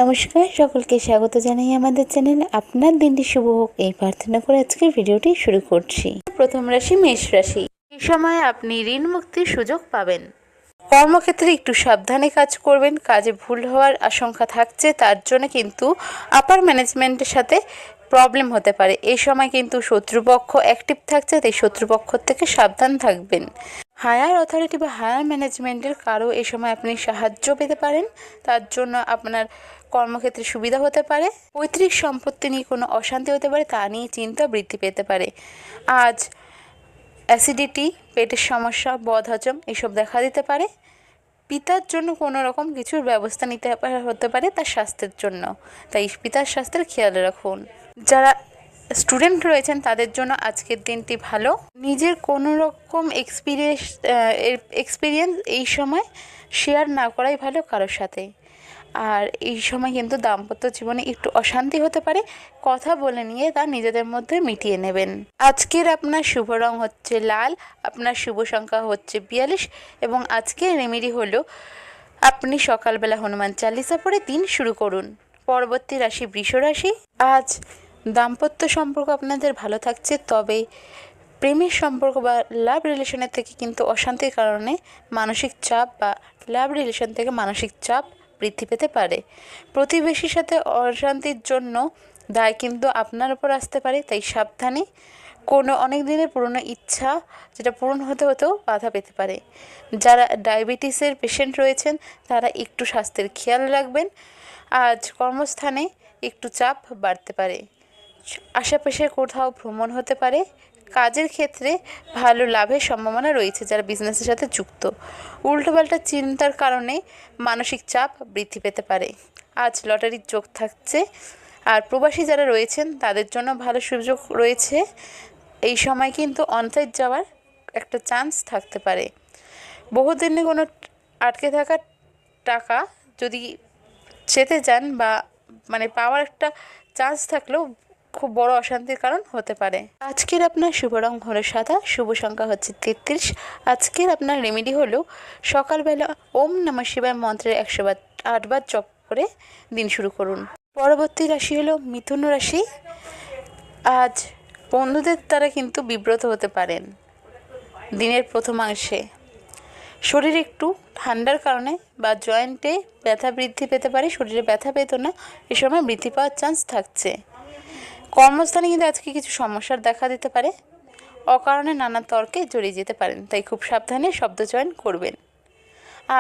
নমস্কার, সকলকে স্বাগত জানাই আমাদের চ্যানেলে। আপনার দিনটি শুভ হোক এই প্রার্থনা করে আজকের ভিডিওটি শুরু করছি। প্রথম রাশি মেষ রাশি। এই সময় আপনি ঋণ মুক্তির সুযোগ পাবেন। কর্মক্ষেত্রে একটু সাবধানে কাজ করবেন, কাজে ভুল হওয়ার আশঙ্কা থাকছে, তার জন্য কিন্তু আপার ম্যানেজমেন্টের সাথে প্রবলেম হতে পারে। এই সময় কিন্তু শত্রুপক্ষ অ্যাক্টিভ থাকছে, তাই শত্রুপক্ষ থেকে সাবধান থাকবেন। হায়ার অথরিটি বা হায়ার ম্যানেজমেন্টের কারো এই সময় আপনি সাহায্য পেতে পারেন, তার জন্য আপনার কর্মক্ষেত্রে সুবিধা হতে পারে। পৈতৃক সম্পত্তি নিয়ে কোনো অশান্তি হতে পারে, তা নিয়ে চিন্তা বৃদ্ধি পেতে পারে। আজ অ্যাসিডিটি, পেটের সমস্যা, বদহজম এসব দেখা দিতে পারে। পিতার জন্য কোনো রকম কিছুর ব্যবস্থা নিতে হতে পারে তার স্বাস্থ্যের জন্য, তাই পিতার স্বাস্থ্যের খেয়াল রাখুন। যারা স্টুডেন্ট রয়েছেন তাদের জন্য আজকের দিনটি ভালো। নিজের কোনো রকম এক্সপিরিয়েন্স এই সময় শেয়ার না করাই ভালো কারোর সাথে। আর এই সময় কিন্তু দাম্পত্য জীবনে একটু অশান্তি হতে পারে, কথা বলে নিয়ে তা নিজেদের মধ্যে মিটিয়ে নেবেন। আজকের আপনার শুভ রং হচ্ছে লাল, আপনার শুভ সংখ্যা হচ্ছে 42 এবং আজকের রেমেডি হলো আপনি সকালবেলা হনুমান চালিসা পড়ে দিন শুরু করুন। পরবর্তী রাশি বৃষ রাশি। আজ দাম্পত্য সম্পর্ক আপনাদের ভালো থাকছে, তবে প্রেমের সম্পর্ক বা লাভ রিলেশনের থেকে কিন্তু অশান্তির কারণে মানসিক চাপ বা লাভ রিলেশন থেকে মানসিক চাপ বৃদ্ধি পেতে পারে। প্রতিবেশীর সাথে অশান্তির জন্য দায় কিন্তু আপনার উপর আসতে পারে, তাই সাবধানে। কোনো অনেক দিনের পুরনো ইচ্ছা যেটা পূরণ হতেও বাধা পেতে পারে। যারা ডায়াবেটিসের পেশেন্ট রয়েছেন তারা একটু স্বাস্থ্যের খেয়াল রাখবেন। আজ কর্মস্থানে একটু চাপ বাড়তে পারে। আশেপাশে কোথাও ভ্রমণ হতে পারে। কাজের ক্ষেত্রে ভালো লাভের সম্ভাবনা রয়েছে যারা বিজনেসের সাথে যুক্ত। উল্টোপাল্টা চিন্তার কারণে মানসিক চাপ বৃদ্ধি পেতে পারে। আজ লটারির যোগ থাকছে। আর প্রবাসী যারা রয়েছেন তাদের জন্য ভালো সুযোগ রয়েছে। এই সময় কিন্তু অনসাইট যাওয়ার একটা চান্স থাকতে পারে। বহুদিনে কোনো আটকে থাকা টাকা যদি চেতে যান বা পাওয়ার একটা চান্স থাকলেও খুব বড় অশান্তির কারণ হতে পারে। আজকের আপনার শুভ রং হলো সাদা, শুভ সংখ্যা হচ্ছে 33। আজকের আপনার রেমেডি হলো সকালবেলা ওম নমঃ শিবায় মন্ত্রের 108 বার জপ করে দিন শুরু করুন। পরবর্তী রাশি হলো মিথুন রাশি। আজ বন্ধুদের দ্বারা কিন্তু বিব্রত হতে পারেন দিনের প্রথমাংশে। শরীরে একটু ঠান্ডার কারণে বা জয়েন্টে ব্যথা বৃদ্ধি পেতে পারে। শরীরে ব্যথা বেদনা এ সময় বৃদ্ধি পাওয়ার চান্স থাকছে। কর্মস্থানে কিন্তু আজকে কিছু সমস্যার দেখা দিতে পারে। অকারণে নানা তর্কে জড়িয়ে যেতে পারেন, তাই খুব সাবধানে শব্দ চয়ন করবেন।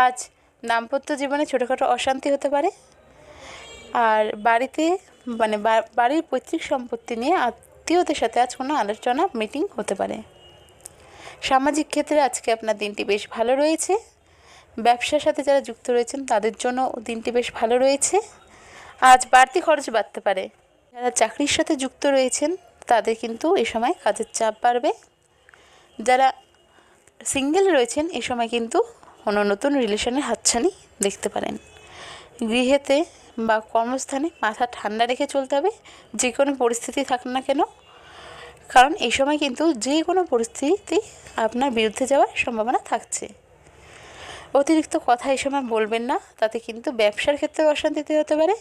আজ দাম্পত্য জীবনে ছোটোখাটো অশান্তি হতে পারে। আর বাড়িতে বাড়ির পৈতৃক সম্পত্তি নিয়ে আত্মীয়দের সাথে আজ কোনো আলোচনা মিটিং হতে পারে। সামাজিক ক্ষেত্রে আজকে আপনার দিনটি বেশ ভালো রয়েছে। ব্যবসার সাথে যারা যুক্ত রয়েছেন তাদের জন্য দিনটি বেশ ভালো রয়েছে। আজ বাড়তি খরচ বাড়তে পারে। যারা চাকরির সাথে যুক্ত রয়েছেন তাদের কিন্তু এই সময় কাজের চাপ বাড়বে। যারা সিঙ্গেল রয়েছেন এই সময় কিন্তু কোনো নতুন রিলেশনের হাতছানি দেখতে পারেন। গৃহেতে বা কর্মস্থানে মাথা ঠান্ডা রেখে চলতে হবে, যে কোনো পরিস্থিতি থাক না কেন, কারণ এই সময় কিন্তু যে কোনো পরিস্থিতি আপনার বিরুদ্ধে যাওয়ার সম্ভাবনা থাকছে। অতিরিক্ত কথা এই সময় বলবেন না, তাতে কিন্তু ব্যবসার ক্ষেত্রে অশান্তিতে হতে পারে,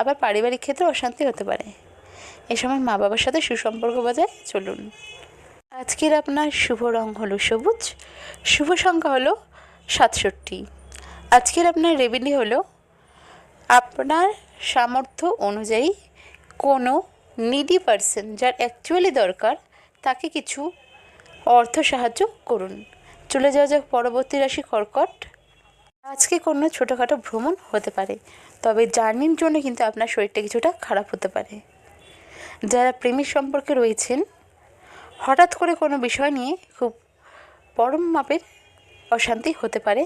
আবার পারিবারিক ক্ষেত্রে অশান্তি হতে পারে। এই সময় মা বাবার সাথে সুসম্পর্ক বজায় চলুন। আজকের আপনার শুভ রং হলো সবুজ, শুভ সংখ্যা হলো 67। আজকের আপনার রেমেডি হলো আপনার সামর্থ্য অনুযায়ী কোনো নিডি পারসন যার অ্যাকচুয়ালি দরকার তাকে কিছু অর্থ সাহায্য করুন। চলে যাওয়া যাক পরবর্তী রাশি কর্কট। আজকে কোনো ছোটোখাটো ভ্রমণ হতে পারে, তবে জার্নির জন্য কিন্তু আপনার শরীরটা কিছুটা খারাপ হতে পারে। যারা প্রেমিক সম্পর্কে রয়েছেন হঠাৎ করে কোনো বিষয় নিয়ে খুব বড় মাপের অশান্তি হতে পারে।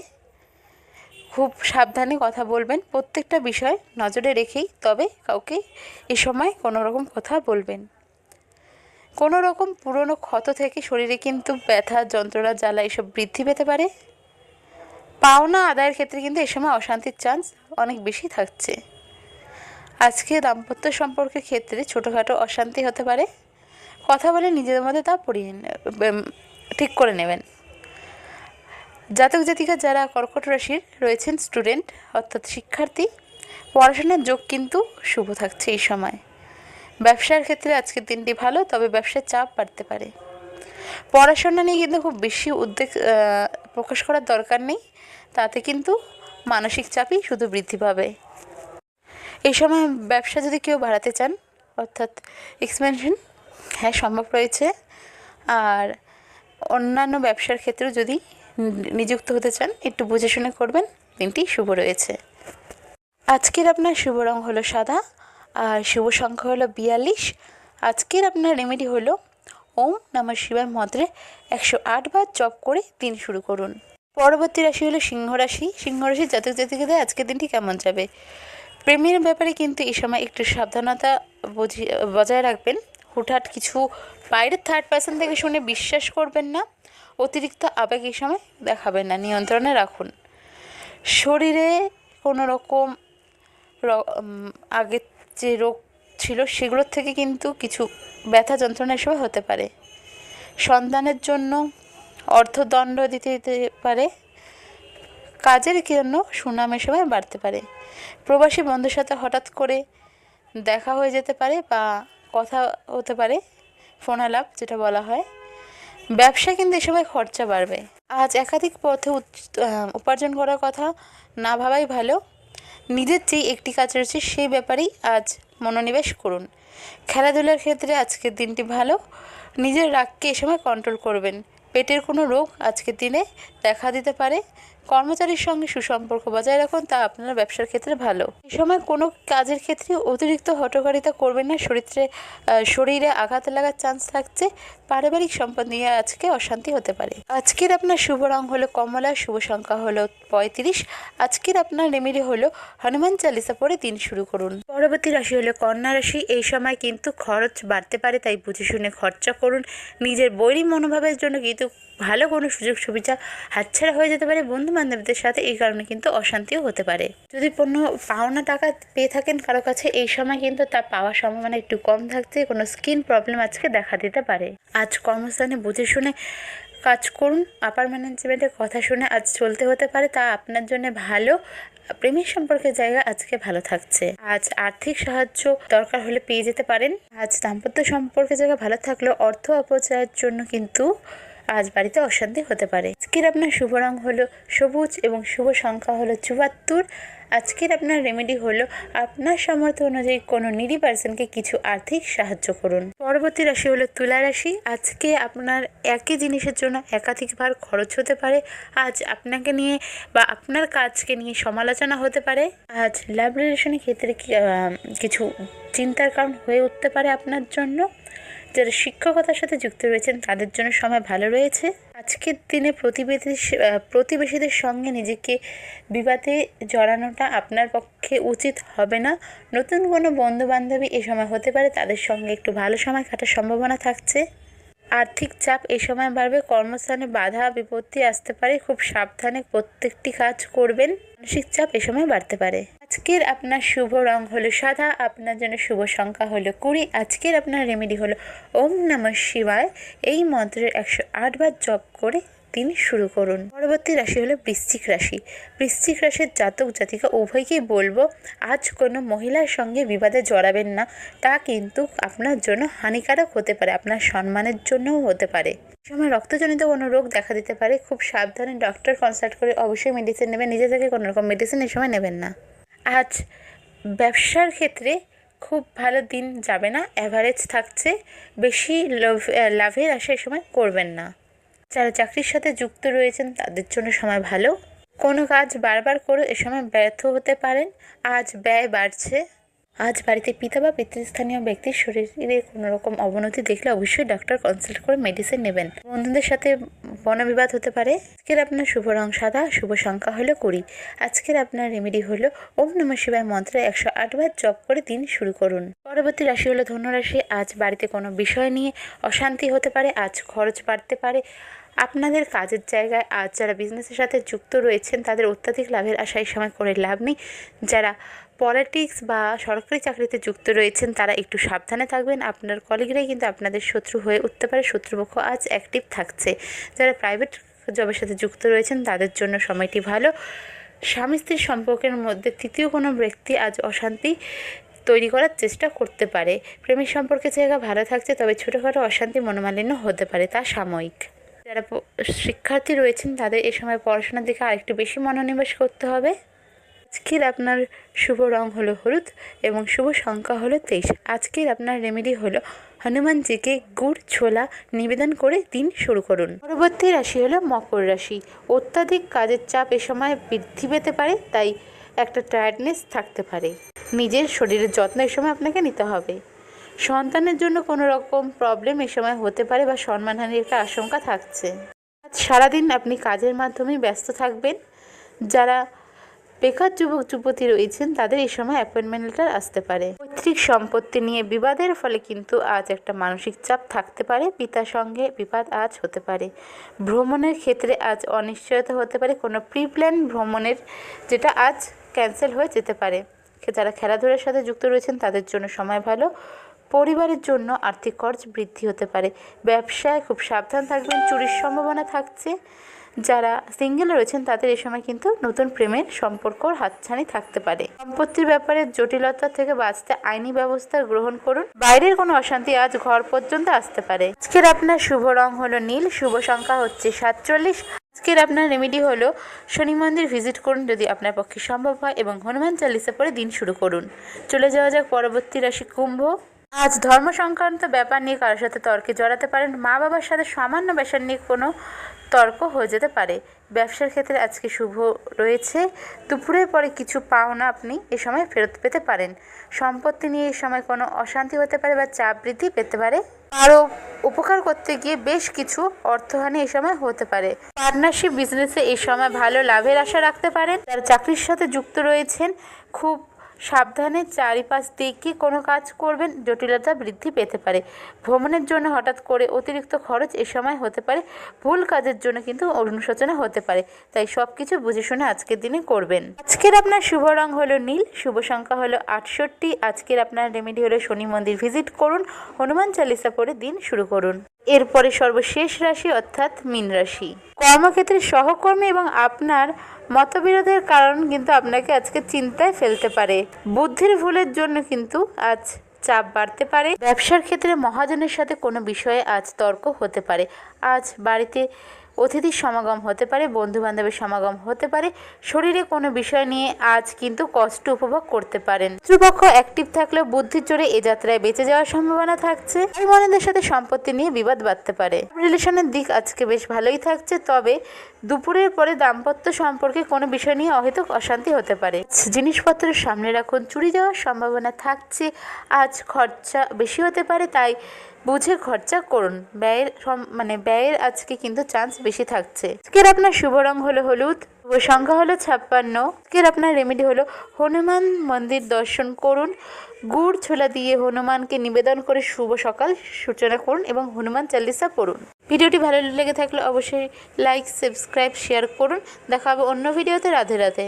খুব সাবধানে কথা বলবেন, প্রত্যেকটা বিষয় নজরে রেখেই তবে কাউকে এ সময় কোনো রকম কথা বলবেন। কোনো রকম পুরনো ক্ষত থেকে শরীরে কিন্তু ব্যথা, যন্ত্রণা, জ্বালা এসব বৃদ্ধি পেতে পারে। পাওনা আদায়ের ক্ষেত্রে কিন্তু এ সময় অশান্তির চান্স অনেক বেশি থাকছে। আজকে দাম্পত্য সম্পর্কের ক্ষেত্রে ছোটোখাটো অশান্তি হতে পারে, কথা বলে নিজেদের মধ্যে তা ঠিক করে নেবেন। জাতক জাতিকা যারা কর্কট রাশির রয়েছেন স্টুডেন্ট অর্থাৎ শিক্ষার্থী, পড়াশোনার যোগ কিন্তু শুভ থাকছে এই সময়। ব্যবসার ক্ষেত্রে আজকের দিনটি ভালো, তবে ব্যবসার চাপ বাড়তে পারে। পড়াশোনা নিয়ে কিন্তু খুব বেশি উদ্বেগ প্রকাশ করার দরকার নেই, তাতে কিন্তু মানসিক চাপই শুধু বৃদ্ধি পাবে। এই সময় ব্যবসা যদি কেউ বাড়াতে চান, অর্থাৎ এক্সপেনশন, হ্যাঁ সম্ভব রয়েছে। আর অন্যান্য ব্যবসার ক্ষেত্রেও যদি নিযুক্ত হতে চান, একটু বুঝে শুনে করবেন, দিনটি শুভ রয়েছে। আজকের আপনার শুভ রং হলো সাদা, আর শুভ সংখ্যা হলো 42। আজকের আপনার রেমেডি হলো ওম নমঃ শিবায় মন্ত্রে 108 বার জপ করে দিন শুরু করুন। পরবর্তী রাশি হলো সিংহ রাশি। সিংহ রাশির জাতক জাতিকাদের আজকের দিনটি কেমন যাবে? প্রেমের ব্যাপারে কিন্তু এই সময় একটু সাবধানতা বজায় রাখবেন। হুটহাট কিছু বাইরের থার্ড পার্সন থেকে শুনে বিশ্বাস করবেন না। অতিরিক্ত আবেগ এই সময় দেখাবেন না, নিয়ন্ত্রণে রাখুন। শরীরে কোনো রকম আগের যে রোগ ছিল সেগুলোর থেকে কিন্তু কিছু ব্যথা যন্ত্রণার সময় হতে পারে। সন্তানের জন্য অর্থদণ্ড দিতে দিতে পারে। কাজের জন্য সুনামের সময় বাড়তে পারে। প্রবাসী বন্ধুর সাথে হঠাৎ করে দেখা হয়ে যেতে পারে বা কথা হতে পারে, ফোন আলাপ যেটা বলা হয়। ব্যবসায় কিন্তু এ সময় খরচা বাড়বে। আজ একাধিক পথে উপার্জন করার কথা না ভাবাই ভালো। নিজের যেই একটি কাজ রয়েছে সেই ব্যাপারেই আজ মনোনিবেশ করুন। খেলাধুলার ক্ষেত্রে আজকের দিনটি ভালো। নিজের রাগকে এ সময় কন্ট্রোল করবেন। পেটের কোনো রোগ আজকের দিনে দেখা দিতে পারে। কর্মচারীর সঙ্গে সুসম্পর্ক বজায় রাখুন, তা আপনার ব্যবসার ক্ষেত্রে ভালো। এই সময় কোনো কাজের ক্ষেত্রে অতিরিক্ত হঠকারিতা করবেন না। শরীরে আঘাত লাগার চান্স থাকছে। পারিবারিক সম্পদ নিয়ে আজকে অশান্তি হতে পারে। আজকের আপনার শুভ রং হলো কমলা, শুভ সংখ্যা হলো 35। আজকের আপনার রেমেডি হলো হনুমান চালিসা পড়ে দিন শুরু করুন। পরবর্তী রাশি হলো কন্যা রাশি। এই সময় কিন্তু খরচ বাড়তে পারে, তাই বুঝে শুনে খরচা করুন। নিজের বৈরী মনোভাবের জন্য কিন্তু ভালো কোনো সুযোগ সুবিধা হাতছাড়া হয়ে যেতে পারে বন্ধু বান্ধবদের সাথে। এই কারণে কিন্তু অশান্তিও হতে পারে। যদি কোনো পাওনা টাকা পেয়ে থাকেন কারো কাছে, এই সময় কিন্তু তা পাওয়ার সম্ভাবনা একটু কম থাকছে। কোনো স্কিন প্রবলেম আজকে দেখা দিতে পারে। আজ কর্মস্থানে বুঝে শুনে কাজ করুন। আপার ম্যানেজমেন্টের কথা শুনে আজ চলতে হতে পারে, তা আপনার জন্য ভালো। প্রেমের সম্পর্কের জায়গা আজকে ভালো থাকছে। আজ আর্থিক সাহায্য দরকার হলে পেয়ে যেতে পারেন। আজ দাম্পত্য সম্পর্কের জায়গা ভালো থাকলেও অর্থ অপচয়ের জন্য কিন্তু আজ বাড়িতে অশান্তি হতে পারে। আজকের আপনার শুভ রং হলো সবুজ এবং শুভ সংখ্যা হলো 74। আজকের আপনার রেমেডি হলো আপনার সামর্থ্য অনুযায়ী কোনো নিডি পার্সনকে কিছু আর্থিক সাহায্য করুন। পরবর্তী রাশি হলো তুলা রাশি। আজকে আপনার একই জিনিসের জন্য একাধিকবার খরচ হতে পারে। আজ আপনাকে নিয়ে বা আপনার কাজকে নিয়ে সমালোচনা হতে পারে। আজ লাভ রিলেশনের ক্ষেত্রে কিছু চিন্তার কারণ হয়ে উঠতে পারে আপনার জন্য। যারা শিক্ষকতার সাথে যুক্ত রয়েছেন তাদের জন্য সময় ভালো রয়েছে। আজকের দিনে প্রতিবেশীদের সঙ্গে নিজেকে বিবাদে জড়ানোটা আপনার পক্ষে উচিত হবে না। নতুন কোনো বন্ধু বান্ধবী এ সময় হতে পারে, তাদের সঙ্গে একটু ভালো সময় কাটার সম্ভাবনা থাকছে। আর্থিক চাপ এই সময় বাড়বে। কর্মস্থানে বাধা বিপত্তি আসতে পারে, খুব সাবধানে প্রত্যেকটি কাজ করবেন। মানসিক চাপ এ সময় বাড়তে পারে। আজকের আপনার শুভ রং হলো সাদা, আপনার জন্য শুভ সংখ্যা হলো 20। আজকের আপনার রেমেডি হলো ওম নমঃ শিবায়। এই মন্ত্রের 108 বার জপ করে দিন শুরু করুন। পরবর্তী রাশি হলো বৃশ্চিক রাশি। বৃশ্চিক রাশির জাতক জাতিকা উভয়কেই বলবো, আজ কোনো মহিলার সঙ্গে বিবাদে জড়াবেন না। তা কিন্তু আপনার জন্য হানিকারক হতে পারে, আপনার সম্মানের জন্যও হতে পারে। সময় রক্তজনিত কোনো রোগ দেখা দিতে পারে। খুব সাবধানে ডক্টর কনসাল্ট করে অবশ্যই মেডিসিন নেবেন। নিজে থেকে কোনো রকম মেডিসিন এই সময় নেবেন না। আজ ব্যবসার ক্ষেত্রে খুব ভালো দিন যাবে না, অ্যাভারেজ থাকছে। বেশি লাভের আশা এই সময় করবেন না। যারা চাকরির সাথে যুক্ত রয়েছেন তাদের জন্য সময় ভালো। কোনো কাজ বারবার করে এ সময় ব্যর্থ হতে পারেন। আজ ব্যয় বাড়ছে। আজ বাড়িতে পিতা বা পিতৃস্থানীয় ব্যক্তির শরীরে কোনো রকম অবনতি দেখলে অবশ্যই ডাক্তার কনসাল্ট করে মেডিসিন নেবেন। বন্ধুদের সাথে বনবিবাদ হতে পারে। আজকের আপনার শুভ রং সাদা, শুভ সংখ্যা হলো 20। আজকের আপনার রেমেডি হলো ওম নমঃ শিবায় মন্ত্রে 108 বার জপ করে দিন শুরু করুন। পরবর্তী রাশি হলো ধনু রাশি। আজ বাড়িতে কোনো বিষয় নিয়ে অশান্তি হতে পারে। আজ খরচ বাড়তে পারে। আপনাদের কাজের জায়গায় আজ যারা বিজনেসের সাথে যুক্ত রয়েছেন তাদের অত্যাধিক লাভের আশা এই সময় করে লাভ নেই। যারা পলিটিক্স বা সরকারি চাকরিতে যুক্ত রয়েছেন তারা একটু সাবধানে থাকবেন। আপনার কলিগরাই কিন্তু আপনাদের শত্রু হয়ে উঠতে পারে। শত্রুপক্ষ আজ অ্যাক্টিভ থাকছে। যারা প্রাইভেট জবের সাথে যুক্ত রয়েছেন তাদের জন্য সময়টি ভালো। স্বামী স্ত্রীর সম্পর্কের মধ্যে তৃতীয় কোনো ব্যক্তি আজ অশান্তি তৈরি করার চেষ্টা করতে পারে। প্রেমের সম্পর্কের জায়গা ভালো থাকছে, তবে ছোটোখাটো অশান্তি মনোমালিন্য হতে পারে, তা সাময়িক। যারা শিক্ষার্থী রয়েছেন তাদের এ সময় পড়াশোনার দিকে আরেকটু বেশি মনোনিবেশ করতে হবে। আজকের আপনার শুভ রং হলো হলুদ এবং শুভ সংখ্যা হলো 23। আজকের আপনার রেমেডি হলো হনুমানজিকে গুড় ছোলা নিবেদন করে দিন শুরু করুন। পরবর্তী রাশি হলো মকর রাশি। অত্যাধিক কাজের চাপ এ সময় বৃদ্ধি পেতে পারে, তাই একটা টায়ার্ডনেস থাকতে পারে। নিজের শরীরের যত্ন এ সময় আপনাকে নিতে হবে। সন্তানের জন্য কোনো রকম প্রবলেম এ সময় হতে পারে বা সম্মানহানির একটা আশঙ্কা থাকছে। আজ সারাদিন আপনি কাজের মাধ্যমেই ব্যস্ত থাকবেন। যারা বেকার যুবক যুবতী রয়েছেন তাদের এই সময় অ্যাপয়েন্টমেন্ট লেটার আসতে পারে। পৈতৃক সম্পত্তি নিয়ে বিবাদের ফলে কিন্তু আজ একটা মানসিক চাপ থাকতে পারে। পিতার সঙ্গে বিবাদ আজ হতে পারে। ভ্রমণের ক্ষেত্রে আজ অনিশ্চয়তা হতে পারে, কোনো প্রি প্ল্যান ভ্রমণের যেটা আজ ক্যান্সেল হয়ে যেতে পারে। যারা খেলাধুলার সাথে যুক্ত রয়েছেন তাদের জন্য সময় ভালো। পরিবারের জন্য আর্থিক খরচ বৃদ্ধি হতে পারে। ব্যবসায় খুব সাবধান থাকবেন, চুরির সম্ভাবনা থাকছে। যারা সিঙ্গেল রয়েছেন তাদের এই সময় কিন্তু নতুন প্রেমের সম্পর্কর হাতছানি থাকতে পারে। সম্পত্তির ব্যাপারে জটিলতা থেকে বাঁচতে আইনি ব্যবস্থা গ্রহণ করুন। বাইরের কোনো অশান্তি আজ ঘর পর্যন্ত আসতে পারে। আজকের আপনার শুভ রং হলো নীল, শুভ সংখ্যা হচ্ছে 47। আজকের আপনার রেমেডি হলো শনি মন্দির ভিজিট করুন যদি আপনার পক্ষে সম্ভব হয় এবং হনুমান চালিসা পড়ে দিন শুরু করুন। চলে যাওয়া যাক পরবর্তী রাশি কুম্ভ। আজ ধর্ম সংক্রান্ত ব্যাপার নিয়ে কারোর সাথে তর্কে জড়াতে পারেন। মা বাবার সাথে সামান্য বিষয় নিয়ে কোনো তর্ক হয়ে যেতে পারে। ব্যবসার ক্ষেত্রে আজকে শুভ রয়েছে। দুপুরের পরে কিছু পাওনা আপনি এ সময় ফেরত পেতে পারেন। সম্পত্তি নিয়ে এই সময় কোনো অশান্তি হতে পারে বা চাপ বৃদ্ধি পেতে পারে। আরও উপকার করতে গিয়ে বেশ কিছু অর্থহানি এই সময় হতে পারে। পার্টনারশিপ বিজনেসে এই সময় ভালো লাভের আশা রাখতে পারেন। যারা চাকরির সাথে যুক্ত রয়েছেন খুব সাবধানে চারিপাশ দেখে কোনো কাজ করবেন, জটিলতা বৃদ্ধি পেতে পারে। ভ্রমণের জন্য হঠাৎ করে অতিরিক্ত খরচ এ সময় হতে পারে। ভুল কাজের জন্য কিন্তু অনুশোচনা হতে পারে, তাই সব কিছু বুঝে শুনে আজকের দিনে করবেন। আজকের আপনার শুভ রং হলো নীল, শুভ সংখ্যা হলো 68। আজকের আপনার রেমেডি হলো শনি মন্দির ভিজিট করুন, হনুমান চালিসা পড়ে দিন শুরু করুন। এরপরে সর্বশেষ রাশি অর্থাৎ মীন রাশি। কর্মক্ষেত্রে সহকর্মী এবং আপনার মতবিরোধের কারণ কিন্তু আপনাকে আজকে চিন্তায় ফেলতে পারে। বুদ্ধির ভুলের জন্য কিন্তু আজ চাপ বাড়তে পারে। ব্যবসার ক্ষেত্রে মহাজনের সাথে কোনো বিষয়ে আজ তর্ক হতে পারে। আজ বাড়িতে অতিথির সমাগম হতে পারে, বন্ধুবান্ধবের সমাগম হতে পারে। শরীরে কোনো বিষয় নিয়ে আজ কিন্তু কষ্ট উপভোগ করতে পারেন। শত্রুপক্ষ অ্যাক্টিভ থাকলেও বুদ্ধির জোরে এ যাত্রায় বেঁচে যাওয়ার সম্ভাবনা থাকছে। ভাই বোনেদের সাথে সম্পত্তি নিয়ে বিবাদ বাড়তে পারে। রিলেশনের দিক আজকে বেশ ভালোই থাকছে, তবে দুপুরের পরে দাম্পত্য সম্পর্কে কোনো বিষয় নিয়ে অহেতুক অশান্তি হতে পারে। জিনিসপত্রের সামনে রাখুন, চুরি যাওয়ার সম্ভাবনা থাকছে। আজ খরচা বেশি হতে পারে, তাই বুঝে খরচা করুন। ব্যয়ের আজকে কিন্তু চান্স বেশি থাকছে। আজকের আপনার শুভ রং হলো হলুদ, শুভ সংখ্যা হলো 56। আজকের আপনার রেমেডি হলো হনুমান মন্দির দর্শন করুন, গুড় ছোলা দিয়ে হনুমানকে নিবেদন করে শুভ সকাল সূচনা করুন এবং হনুমান চালিসা পড়ুন। ভিডিওটি ভালো লেগে থাকলে অবশ্যই লাইক, সাবস্ক্রাইব, শেয়ার করুন। দেখা হবে অন্য ভিডিওতে। রাধে রাধে।